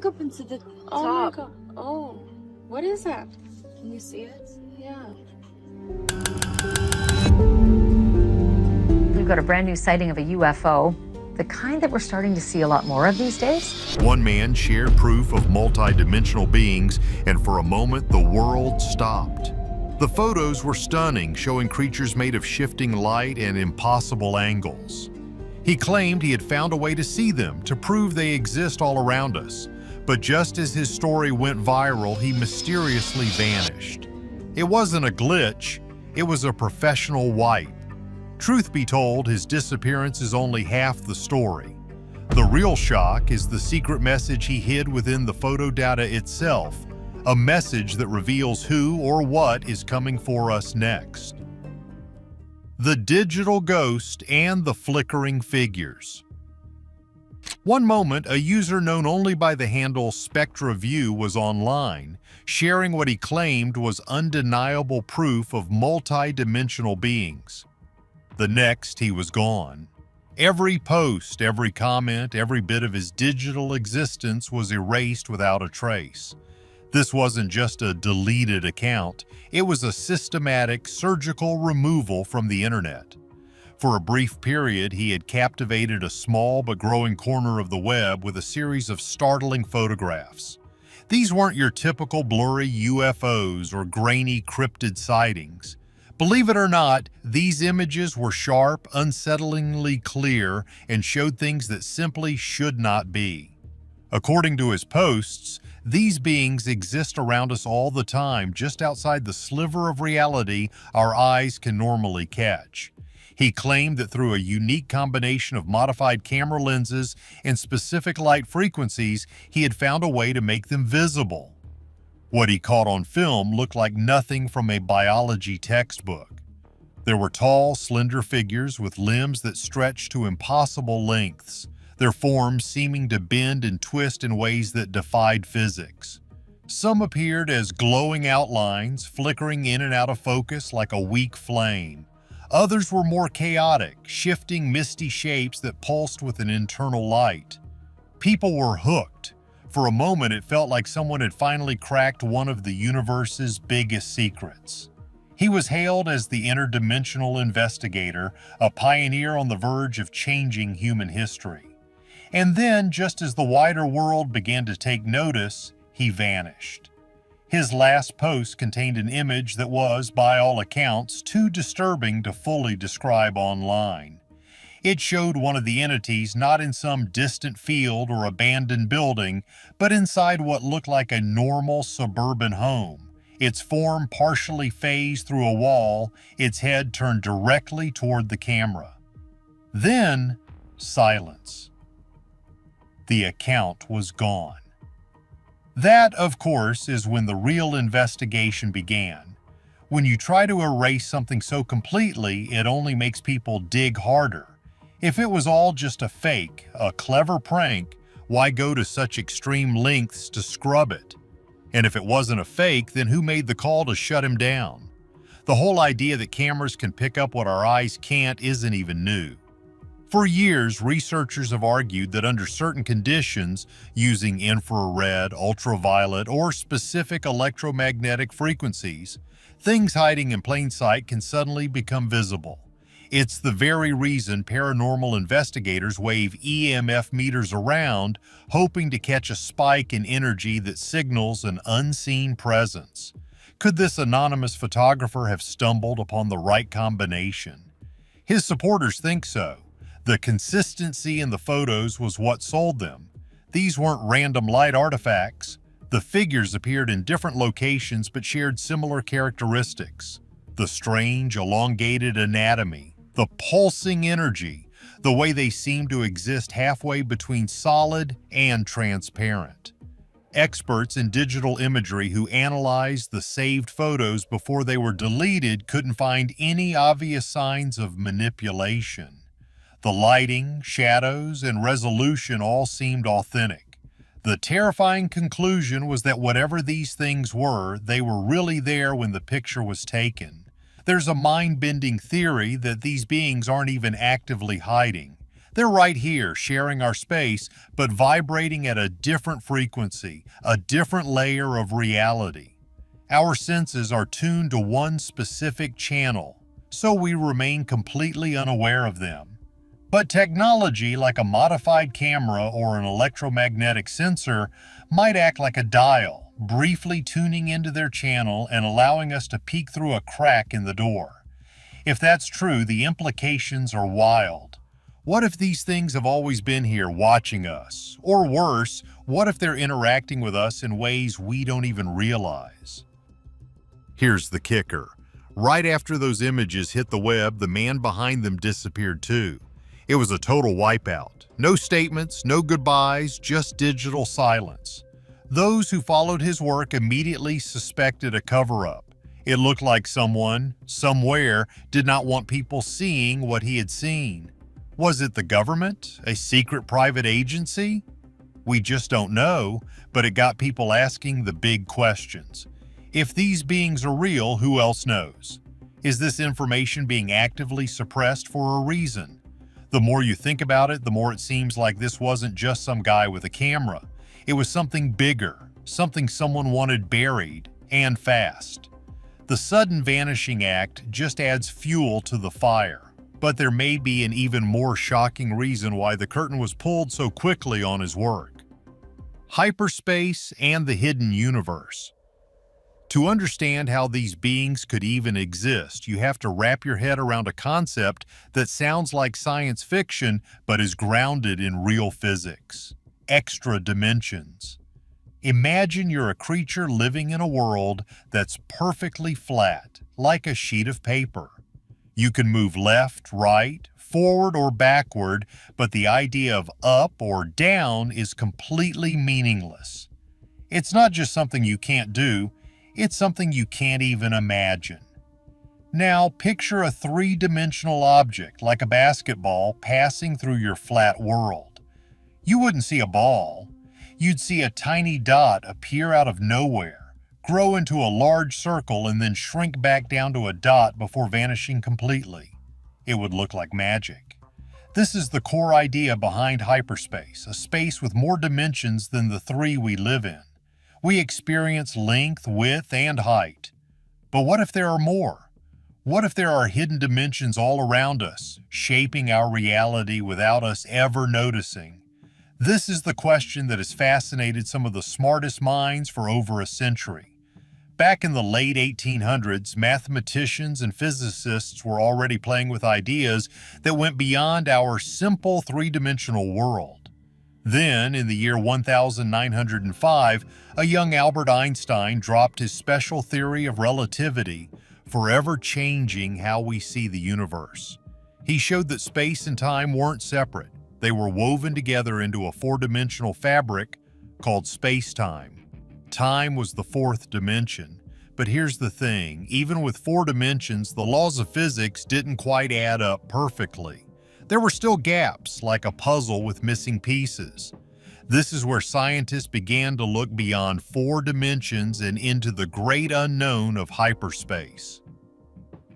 look up into the Oh top. my god. Oh, what is that? Can you see it? Yeah. We've got a brand new sighting of a UFO, the kind that we're starting to see a lot more of these days. One man shared proof of multidimensional beings, and for a moment, the world stopped. The photos were stunning, showing creatures made of shifting light and impossible angles. He claimed he had found a way to see them, to prove they exist all around us. But just as his story went viral, he mysteriously vanished. It wasn't a glitch, it was a professional wipe. Truth be told, his disappearance is only half the story. The real shock is the secret message he hid within the photo data itself, a message that reveals who or what is coming for us next. The digital ghost and the flickering figures. One moment, a user known only by the handle SpectraView was online, sharing what he claimed was undeniable proof of multi-dimensional beings. The next, he was gone. Every post, every comment, every bit of his digital existence was erased without a trace. This wasn't just a deleted account, it was a systematic, surgical removal from the internet. For a brief period, he had captivated a small but growing corner of the web with a series of startling photographs. These weren't your typical blurry UFOs or grainy cryptid sightings. Believe it or not, these images were sharp, unsettlingly clear, and showed things that simply should not be. According to his posts, these beings exist around us all the time, just outside the sliver of reality our eyes can normally catch. He claimed that through a unique combination of modified camera lenses and specific light frequencies, he had found a way to make them visible. What he caught on film looked like nothing from a biology textbook. There were tall, slender figures with limbs that stretched to impossible lengths, their forms seeming to bend and twist in ways that defied physics. Some appeared as glowing outlines, flickering in and out of focus like a weak flame. Others were more chaotic, shifting misty shapes that pulsed with an internal light. People were hooked. For a moment, it felt like someone had finally cracked one of the universe's biggest secrets. He was hailed as the interdimensional investigator, a pioneer on the verge of changing human history. And then, just as the wider world began to take notice, he vanished. His last post contained an image that was, by all accounts, too disturbing to fully describe online. It showed one of the entities not in some distant field or abandoned building, but inside what looked like a normal suburban home, its form partially phased through a wall, its head turned directly toward the camera. Then, silence. The account was gone. That, of course, is when the real investigation began. When you try to erase something so completely, it only makes people dig harder. If it was all just a fake, a clever prank, why go to such extreme lengths to scrub it? And if it wasn't a fake, then who made the call to shut him down? The whole idea that cameras can pick up what our eyes can't isn't even new. For years, researchers have argued that under certain conditions, using infrared, ultraviolet, or specific electromagnetic frequencies, things hiding in plain sight can suddenly become visible. It's the very reason paranormal investigators wave EMF meters around, hoping to catch a spike in energy that signals an unseen presence. Could this anonymous photographer have stumbled upon the right combination? His supporters think so. The consistency in the photos was what sold them. These weren't random light artifacts. The figures appeared in different locations but shared similar characteristics. The strange, elongated anatomy, the pulsing energy, the way they seemed to exist halfway between solid and transparent. Experts in digital imagery who analyzed the saved photos before they were deleted couldn't find any obvious signs of manipulation. The lighting, shadows, and resolution all seemed authentic. The terrifying conclusion was that whatever these things were, they were really there when the picture was taken. There's a mind-bending theory that these beings aren't even actively hiding. They're right here, sharing our space, but vibrating at a different frequency, a different layer of reality. Our senses are tuned to one specific channel, so we remain completely unaware of them. But technology, like a modified camera or an electromagnetic sensor, might act like a dial, briefly tuning into their channel and allowing us to peek through a crack in the door. If that's true, the implications are wild. What if these things have always been here watching us? Or worse, what if they're interacting with us in ways we don't even realize? Here's the kicker. Right after those images hit the web, the man behind them disappeared too. It was a total wipeout. No statements, no goodbyes, just digital silence. Those who followed his work immediately suspected a cover-up. It looked like someone, somewhere, did not want people seeing what he had seen. Was it the government? A secret private agency? We just don't know, but it got people asking the big questions. If these beings are real, who else knows? Is this information being actively suppressed for a reason? The more you think about it, the more it seems like this wasn't just some guy with a camera. It was something bigger, something someone wanted buried, and fast. The sudden vanishing act just adds fuel to the fire. But there may be an even more shocking reason why the curtain was pulled so quickly on his work. Hyperspace and the hidden universe. To understand how these beings could even exist, you have to wrap your head around a concept that sounds like science fiction but is grounded in real physics. Extra dimensions. Imagine you're a creature living in a world that's perfectly flat, like a sheet of paper. You can move left, right, forward, or backward, but the idea of up or down is completely meaningless. It's not just something you can't do, it's something you can't even imagine. Now, picture a three-dimensional object, like a basketball, passing through your flat world. You wouldn't see a ball. You'd see a tiny dot appear out of nowhere, grow into a large circle, and then shrink back down to a dot before vanishing completely. It would look like magic. This is the core idea behind hyperspace, a space with more dimensions than the three we live in. We experience length, width, and height. But what if there are more? What if there are hidden dimensions all around us, shaping our reality without us ever noticing? This is the question that has fascinated some of the smartest minds for over a century. Back in the late 1800s, mathematicians and physicists were already playing with ideas that went beyond our simple three-dimensional world. Then, in the year 1905, a young Albert Einstein dropped his special theory of relativity, forever changing how we see the universe. He showed that space and time weren't separate. They were woven together into a four-dimensional fabric called space-time. Time was the fourth dimension. But here's the thing, even with four dimensions, the laws of physics didn't quite add up perfectly. There were still gaps, like a puzzle with missing pieces. This is where scientists began to look beyond four dimensions and into the great unknown of hyperspace.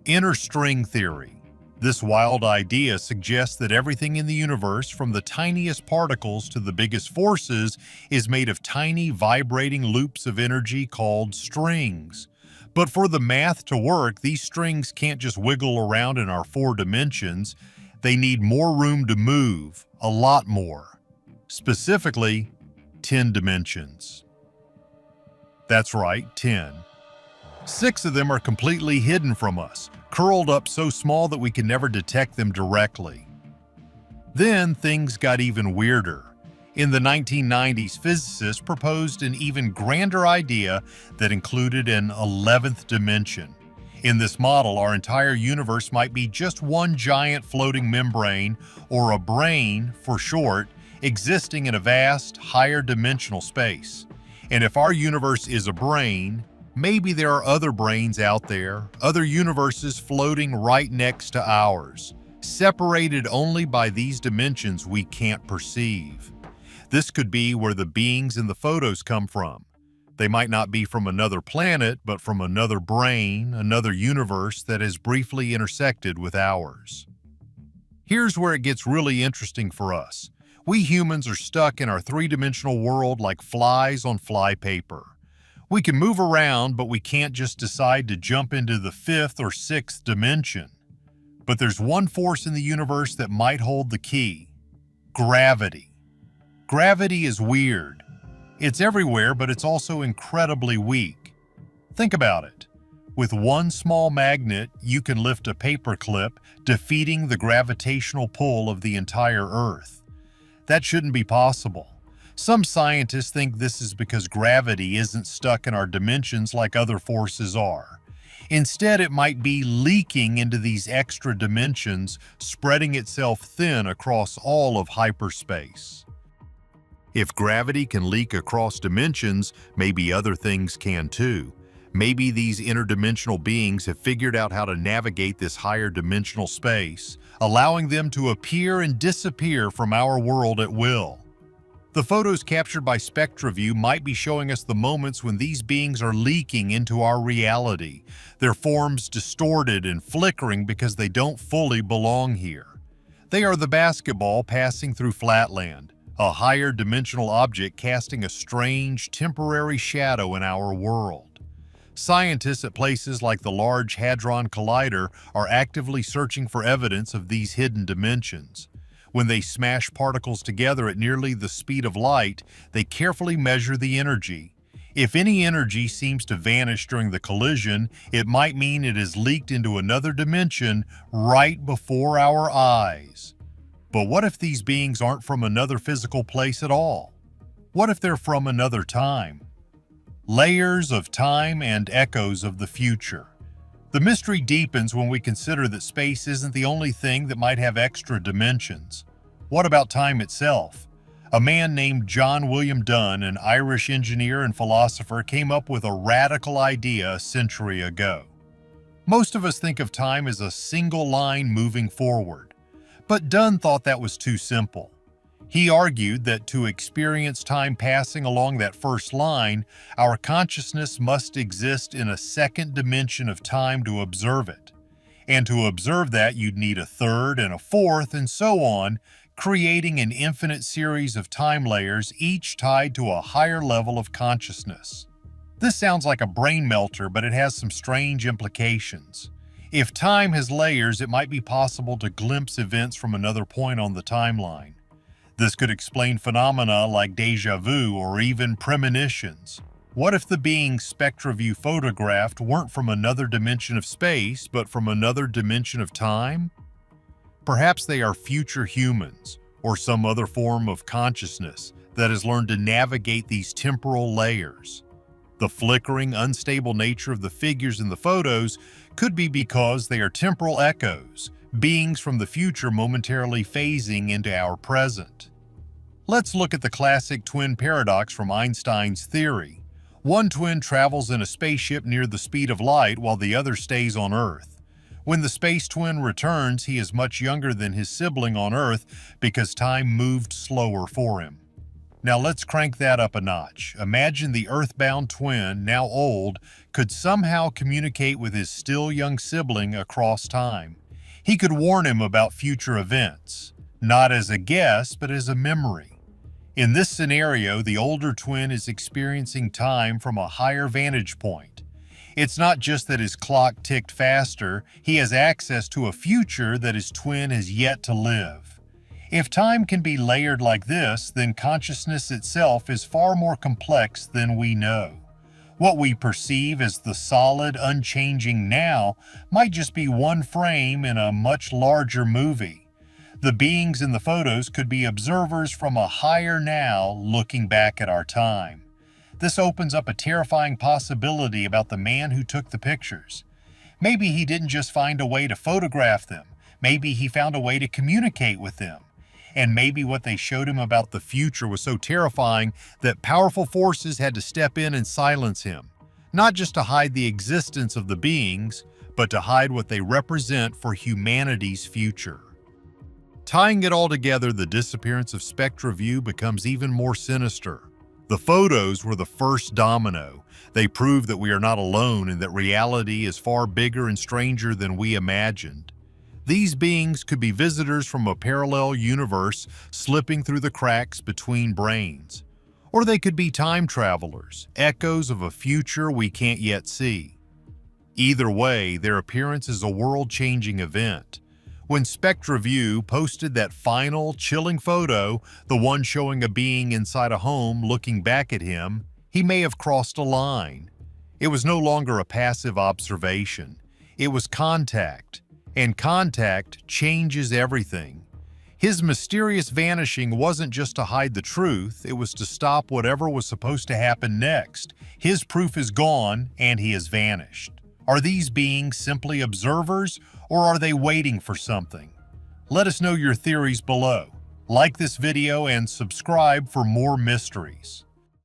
Inner string theory. This wild idea suggests that everything in the universe, from the tiniest particles to the biggest forces, is made of tiny vibrating loops of energy called strings. But for the math to work, these strings can't just wiggle around in our four dimensions. They need more room to move, a lot more. Specifically, 10 dimensions. That's right, 10. 6 of them are completely hidden from us, curled up so small that we can never detect them directly. Then things got even weirder. In the 1990s, physicists proposed an even grander idea that included an 11th dimension. In this model, our entire universe might be just one giant floating membrane, or a brain for short, existing in a vast, higher dimensional space. And if our universe is a brain, maybe there are other brains out there, other universes floating right next to ours, separated only by these dimensions we can't perceive. This could be where the beings in the photos come from. They might not be from another planet, but from another brain, another universe that has briefly intersected with ours. Here's where it gets really interesting for us. We humans are stuck in our three-dimensional world like flies on flypaper. We can move around, but we can't just decide to jump into the fifth or sixth dimension. But there's one force in the universe that might hold the key: gravity. Gravity is weird. It's everywhere, but it's also incredibly weak. Think about it. With one small magnet, you can lift a paperclip, defeating the gravitational pull of the entire Earth. That shouldn't be possible. Some scientists think this is because gravity isn't stuck in our dimensions like other forces are. Instead, it might be leaking into these extra dimensions, spreading itself thin across all of hyperspace. If gravity can leak across dimensions, maybe other things can too. Maybe these interdimensional beings have figured out how to navigate this higher dimensional space, allowing them to appear and disappear from our world at will. The photos captured by SpectraView might be showing us the moments when these beings are leaking into our reality, their forms distorted and flickering because they don't fully belong here. They are the basketball passing through flatland, a higher dimensional object casting a strange, temporary shadow in our world. Scientists at places like the Large Hadron Collider are actively searching for evidence of these hidden dimensions. When they smash particles together at nearly the speed of light, they carefully measure the energy. If any energy seems to vanish during the collision, it might mean it has leaked into another dimension right before our eyes. But what if these beings aren't from another physical place at all? What if they're from another time? Layers of time and echoes of the future. The mystery deepens when we consider that space isn't the only thing that might have extra dimensions. What about time itself? A man named John William Dunn, an Irish engineer and philosopher, came up with a radical idea a century ago. Most of us think of time as a single line moving forward, but Dunn thought that was too simple. He argued that to experience time passing along that first line, our consciousness must exist in a second dimension of time to observe it. And to observe that, you'd need a third and a fourth and so on, creating an infinite series of time layers, each tied to a higher level of consciousness. This sounds like a brain melter, but it has some strange implications. If time has layers, it might be possible to glimpse events from another point on the timeline. This could explain phenomena like déjà vu or even premonitions. What if the beings SpectraView photographed weren't from another dimension of space, but from another dimension of time? Perhaps they are future humans, or some other form of consciousness that has learned to navigate these temporal layers. The flickering, unstable nature of the figures in the photos could be because they are temporal echoes, beings from the future momentarily phasing into our present. Let's look at the classic twin paradox from Einstein's theory. One twin travels in a spaceship near the speed of light while the other stays on Earth. When the space twin returns, he is much younger than his sibling on Earth because time moved slower for him. Now let's crank that up a notch. Imagine the Earthbound twin, now old, could somehow communicate with his still young sibling across time. He could warn him about future events, not as a guess, but as a memory. In this scenario, the older twin is experiencing time from a higher vantage point. It's not just that his clock ticked faster, he has access to a future that his twin has yet to live. If time can be layered like this, then consciousness itself is far more complex than we know. What we perceive as the solid, unchanging now might just be one frame in a much larger movie. The beings in the photos could be observers from a higher now looking back at our time. This opens up a terrifying possibility about the man who took the pictures. Maybe he didn't just find a way to photograph them. Maybe he found a way to communicate with them. And maybe what they showed him about the future was so terrifying that powerful forces had to step in and silence him, not just to hide the existence of the beings, but to hide what they represent for humanity's future. Tying it all together, the disappearance of SpectraView becomes even more sinister. The photos were the first domino. They prove that we are not alone and that reality is far bigger and stranger than we imagined. These beings could be visitors from a parallel universe slipping through the cracks between brains. Or they could be time travelers, echoes of a future we can't yet see. Either way, their appearance is a world-changing event. When SpectraView posted that final, chilling photo, the one showing a being inside a home looking back at him, he may have crossed a line. It was no longer a passive observation. It was contact, and contact changes everything. His mysterious vanishing wasn't just to hide the truth, it was to stop whatever was supposed to happen next. His proof is gone, and he has vanished. Are these beings simply observers, or are they waiting for something? Let us know your theories below. Like this video and subscribe for more mysteries.